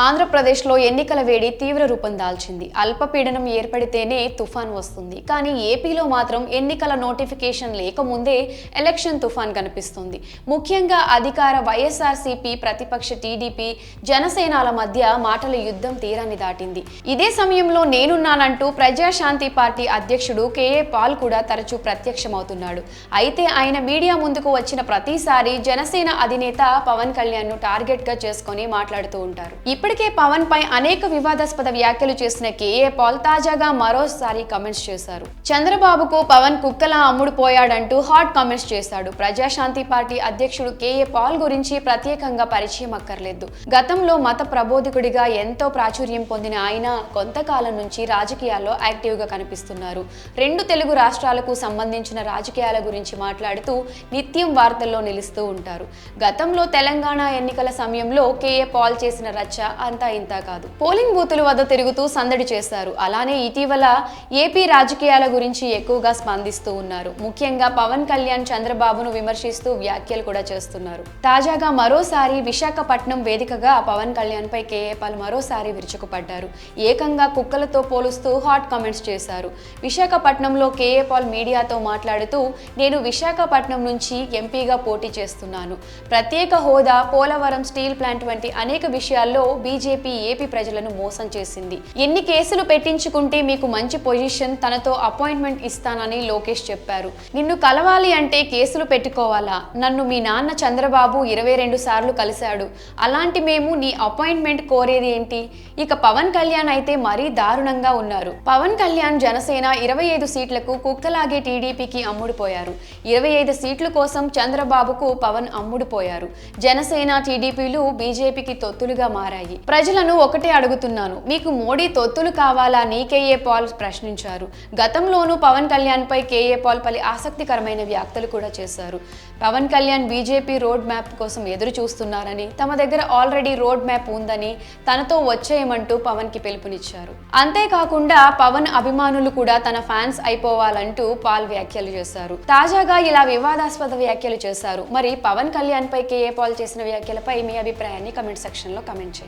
ఆంధ్రప్రదేశ్లో ఎన్నికల వేడి తీవ్ర రూపం దాల్చింది. అల్పపీడనం ఏర్పడితేనే తుఫాన్ వస్తుంది. కానీ ఏపీలో మాత్రం ఎన్నికల నోటిఫికేషన్ లేకముందే ఎలక్షన్ తుఫాన్ కనిపిస్తుంది. ముఖ్యంగా అధికార వైఎస్ఆర్సీపీ, ప్రతిపక్ష టీడీపీ, జనసేనల మధ్య మాటల యుద్ధం తీరాన్ని దాటింది. ఇదే సమయంలో నేనున్నానంటూ ప్రజాశాంతి పార్టీ అధ్యక్షుడు కేఏ పాల్ కూడా తరచూ ప్రత్యక్షమవుతున్నాడు. అయితే ఆయన మీడియా ముందుకు వచ్చిన ప్రతిసారి జనసేన అధినేత పవన్ కళ్యాణ్ ను టార్గెట్ గా చేసుకొని మాట్లాడుతూ ఉంటారు. ఇప్పటికే పవన్ పై అనేక వివాదాస్పద వ్యాఖ్యలు చేసిన కేఏ పాల్ తాజాగా మరోసారి కామెంట్స్ చేశారు. చంద్రబాబుకు పవన్ కుక్కలా అమ్ముడుపోయాడంటూ హాట్ కామెంట్స్ చేశాడు. ప్రజాశాంతి పార్టీ అధ్యక్షుడు కేఏ పాల్ గురించి ప్రత్యేకంగా పరిచయం అక్కర్లేదు. గతంలో మత ప్రబోధకుడిగా ఎంతో ప్రాచుర్యం పొందిన ఆయన కొంతకాలం నుంచి రాజకీయాల్లో యాక్టివ్ గా కనిపిస్తున్నారు. రెండు తెలుగు రాష్ట్రాలకు సంబంధించిన రాజకీయాల గురించి మాట్లాడుతూ నిత్యం వార్తల్లో నిలుస్తూ ఉంటారు. గతంలో తెలంగాణ ఎన్నికల సమయంలో కేఏ పాల్ చేసిన రచ్చ అంతా ఇంతా కాదు. పోలింగ్ బూతుల వద్ద తిరుగుతూ సందడి చేశారు. అలానే ఇటీవల ఏపీ రాజకీయాల గురించి ఎక్కువగా స్పందిస్తూ ఉన్నారు. ముఖ్యంగా పవన్ కళ్యాణ్ చంద్రబాబును విమర్శిస్తూ వ్యాఖ్యలు కూడా చేస్తున్నారు. తాజాగా మరోసారి విశాఖపట్నం వేదికగా పవన్ కళ్యాణ్ పై కేఏ పాల్ మరోసారి విరుచుకుపడ్డారు. ఏకంగా కుక్కలతో పోలుస్తూ హాట్ కామెంట్స్ చేశారు. విశాఖపట్నంలో కేఏ పాల్ మీడియాతో మాట్లాడుతూ, నేను విశాఖపట్నం నుంచి ఎంపీగా పోటీ చేస్తున్నాను. ప్రత్యేక హోదా, పోలవరం స్టీల్ ప్లాంట్ వంటి అనేక విషయాల్లో బీజేపీ ఏపీ ప్రజలను మోసం చేసింది. ఎన్ని కేసులు పెట్టించుకుంటే మీకు మంచి పొజిషన్, తనతో అపాయింట్మెంట్ ఇస్తానని లోకేష్ చెప్పారు. నిన్ను కలవాలి అంటే కేసులు పెట్టుకోవాలా? నన్ను మీ నాన్న చంద్రబాబు 22 సార్లు కలిశాడు. అలాంటి మేము నీ అపాయింట్మెంట్ కోరేది ఏంటి? ఇక పవన్ కళ్యాణ్ అయితే మరీ దారుణంగా ఉన్నారు. పవన్ కళ్యాణ్ జనసేన 25 సీట్లకు కుక్కలాగే టీడీపీకి అమ్ముడుపోయారు. 25 సీట్ల కోసం చంద్రబాబుకు పవన్ అమ్ముడుపోయారు. జనసేన, టీడీపీలు బీజేపీకి తొత్తులుగా మారాయి. ప్రజలను ఒకటే అడుగుతున్నాను, మీకు మోడీ తొత్తులు కావాలా అని కేఏ పాల్ ప్రశ్నించారు. గతంలోనూ పవన్ కళ్యాణ్ పై కేఏ పాల్ పలు ఆసక్తికరమైన వ్యాఖ్యలు కూడా చేశారు. Pawan Kalyan BJP road map కోసం ఎదురు చూస్తున్నారని, తమ దగ్గర ఆల్రెడీ రోడ్ మ్యాప్ ఉందని, తనతో వచ్చేయమంటూ పవన్ కి పిలుపునిచ్చారు. అంతేకాకుండా పవన్ అభిమానులు కూడా తన ఫ్యాన్స్ అయిపోవాలంటూ పాల్ వ్యాఖ్యలు చేశారు. తాజాగా ఇలా వివాదాస్పద వ్యాఖ్యలు చేశారు. మరి పవన్ కళ్యాణ్ పై కేఏ పాల్ చేసిన వ్యాఖ్యలపై మీ అభిప్రాయాన్ని కమెంట్ సెక్షన్ లో కమెంట్ చేయండి.